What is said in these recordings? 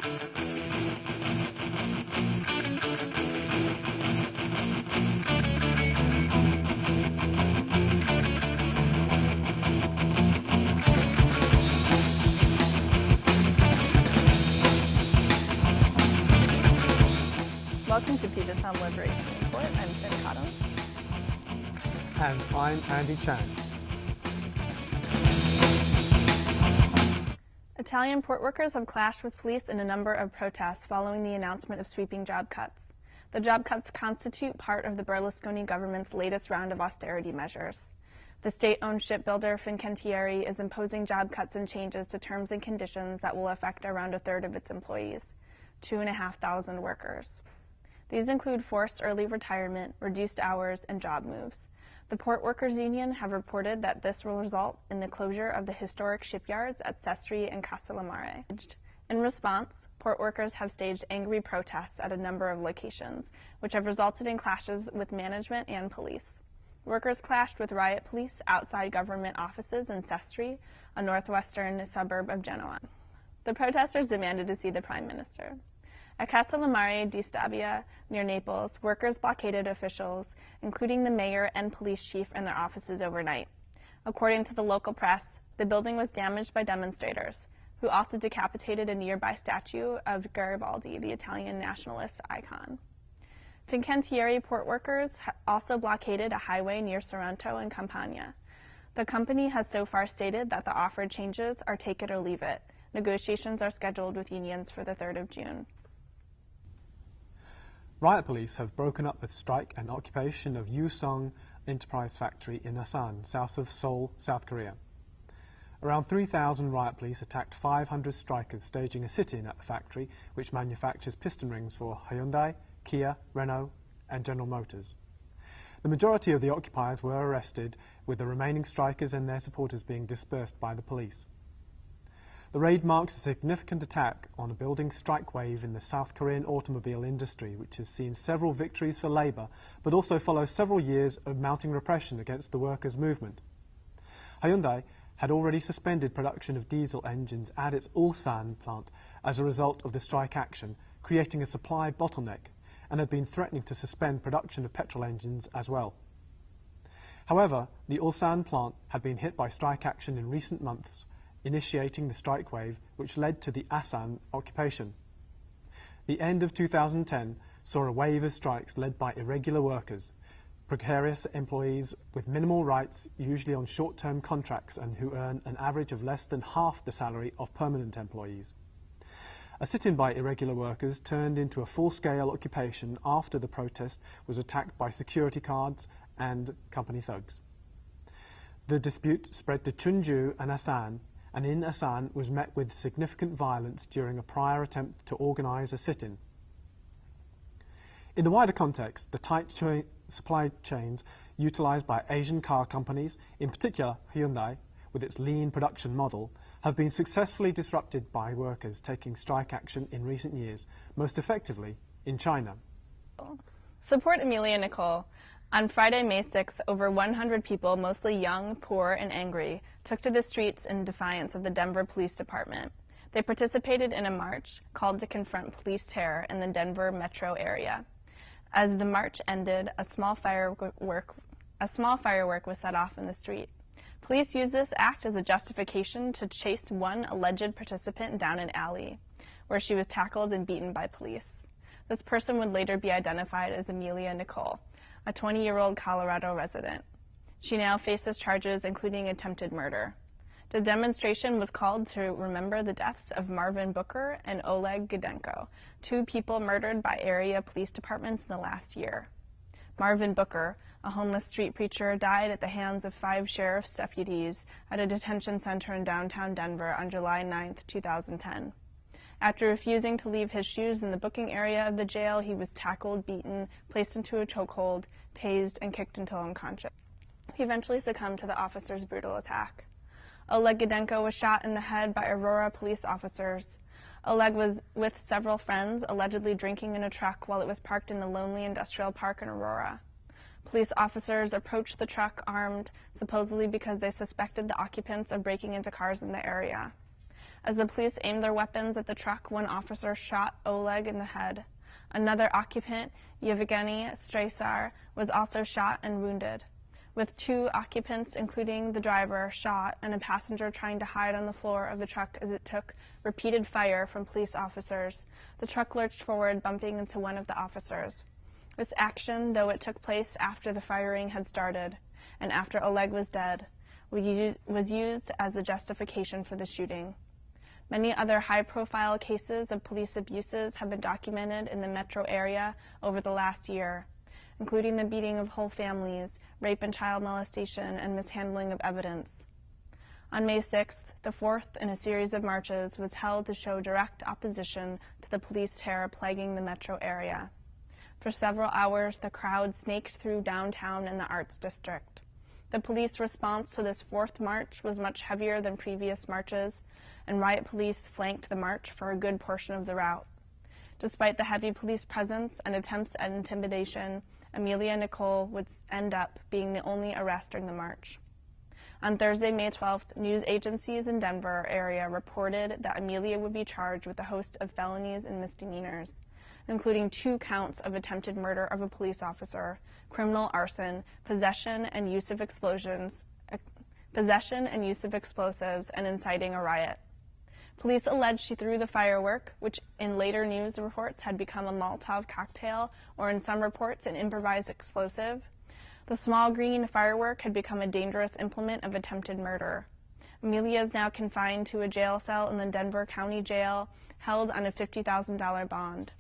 Welcome to Puget's Sound Liberation Report. I'm Tim Cottom. And I'm Andy Chang. Italian port workers have clashed with police in a number of protests following the announcement of sweeping job cuts. The job cuts constitute part of the Berlusconi government's latest round of austerity measures. The state-owned shipbuilder Fincantieri is imposing job cuts and changes to terms and conditions that will affect around a third of its employees, 2,500 workers. These include forced early retirement, reduced hours, and job moves. The Port Workers Union have reported that this will result in the closure of the historic shipyards at Sestri and Castellammare. In response, port workers have staged angry protests at a number of locations, which have resulted in clashes with management and police. Workers clashed with riot police outside government offices in Sestri, a northwestern suburb of Genoa. The protesters demanded to see the Prime Minister. At Castellammare di Stabia, near Naples, workers blockaded officials, including the mayor and police chief, in their offices overnight. According to the local press, the building was damaged by demonstrators, who also decapitated a nearby statue of Garibaldi, the Italian nationalist icon. Fincantieri port workers also blockaded a highway near Sorrento and Campania. The company has so far stated that the offered changes are take it or leave it. Negotiations are scheduled with unions for the 3rd of June. Riot police have broken up the strike and occupation of Yusong Enterprise Factory in Asan, south of Seoul, South Korea. Around 3,000 riot police attacked 500 strikers staging a sit-in at the factory, which manufactures piston rings for Hyundai, Kia, Renault and General Motors. The majority of the occupiers were arrested, with the remaining strikers and their supporters being dispersed by the police. The raid marks a significant attack on a building strike wave in the South Korean automobile industry, which has seen several victories for labour, but also follows several years of mounting repression against the workers' movement. Hyundai had already suspended production of diesel engines at its Ulsan plant as a result of the strike action, creating a supply bottleneck, and had been threatening to suspend production of petrol engines as well. However, the Ulsan plant had been hit by strike action in recent months, initiating the strike wave which led to the Asan occupation. The end of 2010 saw a wave of strikes led by irregular workers, precarious employees with minimal rights, usually on short-term contracts and who earn an average of less than half the salary of permanent employees. A sit-in by irregular workers turned into a full-scale occupation after the protest was attacked by security guards and company thugs. The dispute spread to Chunju and Asan, and in Asan was met with significant violence during a prior attempt to organise a sit-in. In the wider context, the tight supply chains utilised by Asian car companies, in particular Hyundai, with its lean production model, have been successfully disrupted by workers taking strike action in recent years, most effectively in China. Support Amelia and Nicol. On Friday, May 6th, over 100 people, mostly young, poor, and angry, took to the streets in defiance of the Denver Police Department. They participated in a march called to confront police terror in the Denver metro area. As the march ended, a small firework was set off in the street. Police used this act as a justification to chase one alleged participant down an alley, where she was tackled and beaten by police. This person would later be identified as Amelia Nicol, a 20-year-old Colorado resident. She now faces charges including attempted murder. The demonstration was called to remember the deaths of Marvin and Oleg Gidenko, 2 people murdered by area police departments in the last year. Marvin, a homeless street preacher, died at the hands of 5 sheriff's deputies at a detention center in downtown Denver on July 9, 2010. After refusing to leave his shoes in the booking area of the jail, he was tackled, beaten, placed into a chokehold, tased, and kicked until unconscious. He eventually succumbed to the officers' brutal attack. Oleg Gidenko was shot in the head by Aurora police officers. Oleg was with several friends, allegedly drinking in a truck while it was parked in a lonely industrial park in Aurora. Police officers approached the truck armed, supposedly because they suspected the occupants of breaking into cars in the area. As the police aimed their weapons at the truck, one officer shot Oleg in the head. Another occupant, Yevgeny Straysar, was also shot and wounded. With 2 occupants, including the driver, shot and a passenger trying to hide on the floor of the truck as it took repeated fire from police officers, the truck lurched forward, bumping into one of the officers. This action, though it took place after the firing had started and after Oleg was dead, was used as the justification for the shooting. Many other high-profile cases of police abuses have been documented in the metro area over the last year, including the beating of whole families, rape and child molestation, and mishandling of evidence. On May 6th, the 4th in a series of marches was held to show direct opposition to the police terror plaguing the metro area. For several hours, the crowd snaked through downtown and the Arts District. The police response to this 4th march was much heavier than previous marches, and riot police flanked the march for a good portion of the route. Despite the heavy police presence and attempts at intimidation, Amelia and Nicol would end up being the only arrest during the march. On Thursday, May 12th, news agencies in Denver area reported that Amelia would be charged with a host of felonies and misdemeanors, including 2 counts of attempted murder of a police officer, criminal arson, possession and use of explosives, and inciting a riot. Police allege she threw the firework, which in later news reports had become a Molotov cocktail, or in some reports an improvised explosive. The small green firework had become a dangerous implement of attempted murder. Amelia is now confined to a jail cell in the Denver County Jail, held on a $50,000 bond.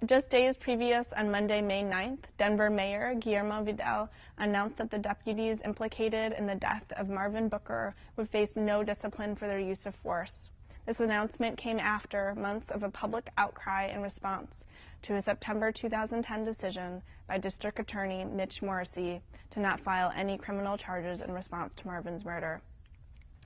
Just days previous, on Monday, May 9th, Denver Mayor Guillermo Vidal announced that the deputies implicated in the death of Marvin would face no discipline for their use of force. This announcement came after months of a public outcry in response to a September 2010 decision by District Attorney Mitch Morrissey to not file any criminal charges in response to Marvin's murder.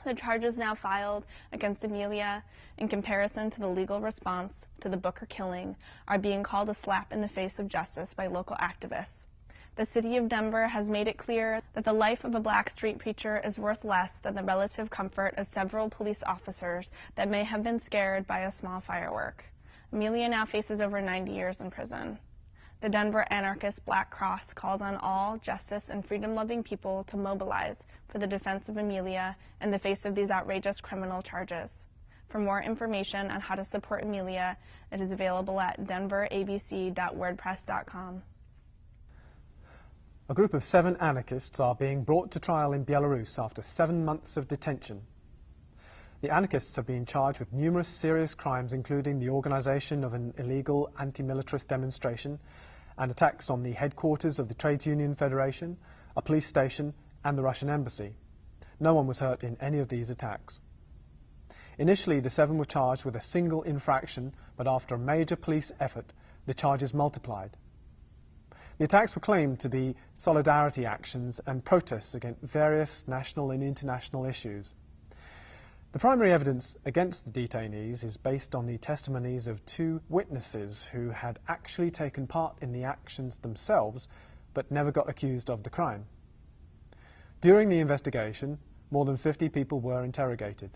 The charges now filed against Amelia, in comparison to the legal response to the Booker killing, are being called a slap in the face of justice by local activists. The city of Denver has made it clear that the life of a black street preacher is worth less than the relative comfort of several police officers that may have been scared by a small firework. Amelia now faces over 90 years in prison. The Denver Anarchist Black Cross calls on all justice and freedom-loving people to mobilize for the defense of Amelia in the face of these outrageous criminal charges. For more information on how to support Amelia, it is available at denverabc.wordpress.com. A group of 7 anarchists are being brought to trial in Belarus after 7 months of detention. The anarchists have been charged with numerous serious crimes, including the organization of an illegal anti-militarist demonstration and attacks on the headquarters of the Trades Union Federation, a police station, and the Russian embassy. No one was hurt in any of these attacks. Initially, the 7 were charged with a single infraction, but after a major police effort, the charges multiplied. The attacks were claimed to be solidarity actions and protests against various national and international issues. The primary evidence against the detainees is based on the testimonies of 2 witnesses who had actually taken part in the actions themselves, but never got accused of the crime. During the investigation, more than 50 people were interrogated.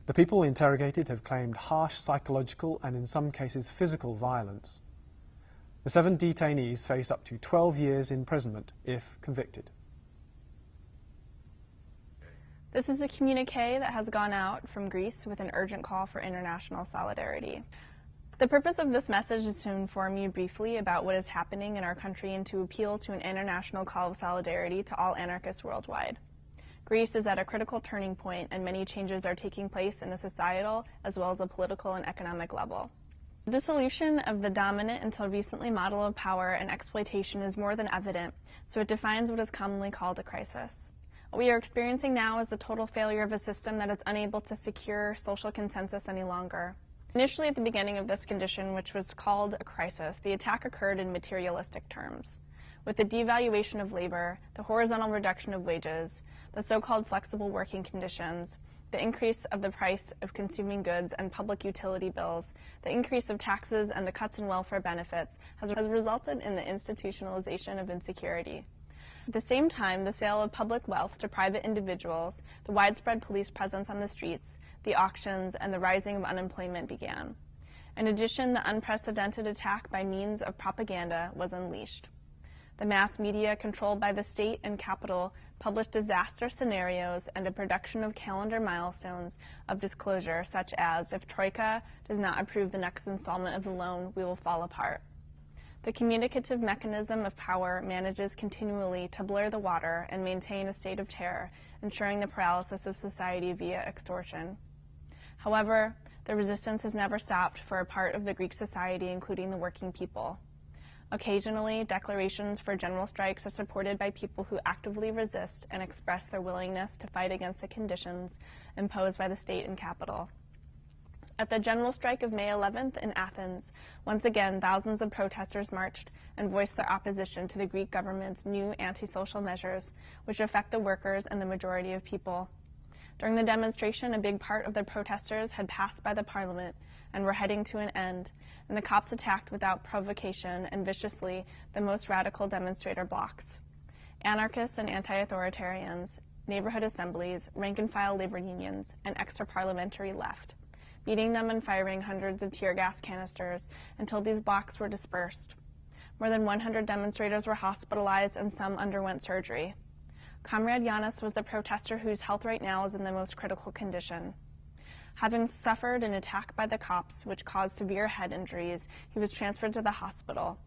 The people interrogated have claimed harsh psychological and in some cases physical violence. The 7 detainees face up to 12 years imprisonment if convicted. This is a communiqué that has gone out from Greece with an urgent call for international solidarity. The purpose of this message is to inform you briefly about what is happening in our country and to appeal to an international call of solidarity to all anarchists worldwide. Greece is at a critical turning point, and many changes are taking place in a societal as well as a political and economic level. The dissolution of the dominant until recently model of power and exploitation is more than evident, so it defines what is commonly called a crisis. What we are experiencing now is the total failure of a system that is unable to secure social consensus any longer. Initially, at the beginning of this condition, which was called a crisis, the attack occurred in materialistic terms. With the devaluation of labor, the horizontal reduction of wages, the so-called flexible working conditions, the increase of the price of consuming goods and public utility bills, the increase of taxes, and the cuts in welfare benefits has resulted in the institutionalization of insecurity. At the same time, the sale of public wealth to private individuals, the widespread police presence on the streets, the auctions, and the rising of unemployment began. In addition, the unprecedented attack by means of propaganda was unleashed. The mass media controlled by the state and capital published disaster scenarios and a production of calendar milestones of disclosure, such as, if Troika does not approve the next installment of the loan, we will fall apart. The communicative mechanism of power manages continually to blur the water and maintain a state of terror, ensuring the paralysis of society via extortion. However, the resistance has never stopped for a part of the Greek society, including the working people. Occasionally, declarations for general strikes are supported by people who actively resist and express their willingness to fight against the conditions imposed by the state and capital. At the general strike of May 11th in Athens, once again thousands of protesters marched and voiced their opposition to the Greek government's new antisocial measures, which affect the workers and the majority of people. During the demonstration, a big part of the protesters had passed by the parliament and were heading to an end, and the cops attacked without provocation and viciously the most radical demonstrator blocks. Anarchists and anti-authoritarians, neighborhood assemblies, rank-and-file labor unions, and extra-parliamentary left, beating them and firing hundreds of tear gas canisters until these blocks were dispersed. More than 100 demonstrators were hospitalized and some underwent surgery. Comrade Yanis was the protester whose health right now is in the most critical condition. Having suffered an attack by the cops, which caused severe head injuries, he was transferred to the hospital.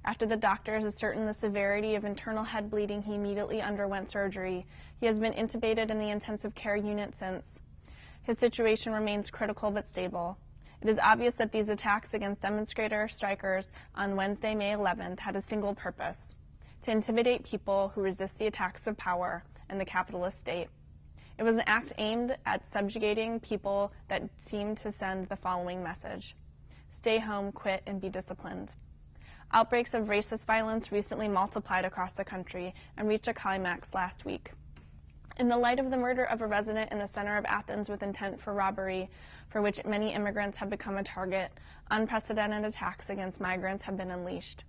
After the doctors ascertained the severity of internal head bleeding, he immediately underwent surgery. He has been intubated in the intensive care unit since. His situation remains critical but stable. It is obvious that these attacks against strikers on Wednesday, May 11th, had a single purpose: to intimidate people who resist the attacks of power and the capitalist state. It was an act aimed at subjugating people that seemed to send the following message: stay home, quit, and be disciplined. Outbreaks of racist violence recently multiplied across the country and reached a climax last week. In the light of the murder of a resident in the center of Athens with intent for robbery, for which many immigrants have become a target, unprecedented attacks against migrants have been unleashed.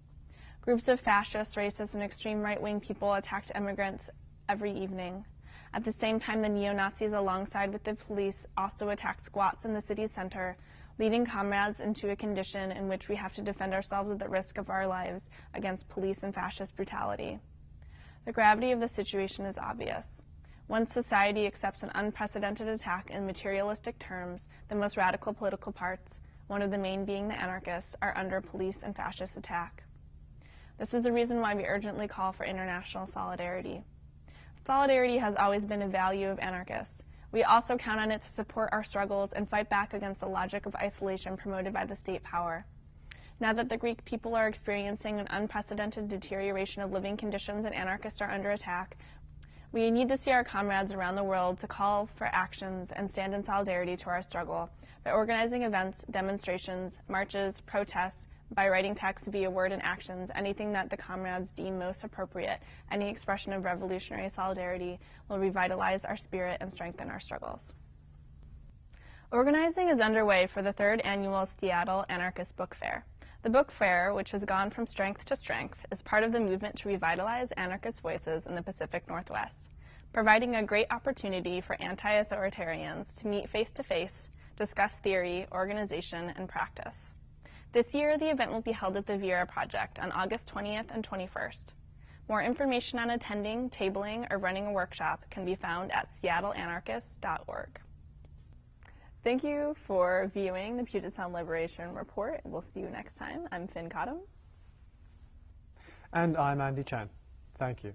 Groups of fascist, racist, and extreme right-wing people attacked immigrants every evening. At the same time, the neo-Nazis, alongside with the police, also attacked squats in the city center, leading comrades into a condition in which we have to defend ourselves at the risk of our lives against police and fascist brutality. The gravity of the situation is obvious. Once society accepts an unprecedented attack in materialistic terms, the most radical political parts, one of the main being the anarchists, are under police and fascist attack. This is the reason why we urgently call for international solidarity. Solidarity has always been a value of anarchists. We also count on it to support our struggles and fight back against the logic of isolation promoted by the state power. Now that the Greek people are experiencing an unprecedented deterioration of living conditions and anarchists are under attack, we need to see our comrades around the world to call for actions and stand in solidarity to our struggle by organizing events, demonstrations, marches, protests, by writing texts via word and actions, anything that the comrades deem most appropriate. Any expression of revolutionary solidarity will revitalize our spirit and strengthen our struggles. Organizing is underway for the 3rd annual Seattle Anarchist Book Fair. The book fair, which has gone from strength to strength, is part of the movement to revitalize anarchist voices in the Pacific Northwest, providing a great opportunity for anti-authoritarians to meet face-to-face, discuss theory, organization, and practice. This year, the event will be held at the Viera Project on August 20th and 21st. More information on attending, tabling, or running a workshop can be found at seattleanarchists.org. Thank you for viewing the Puget Sound Liberation Report. We'll see you next time. I'm Finn Cottom. And I'm Andy Chen. Thank you.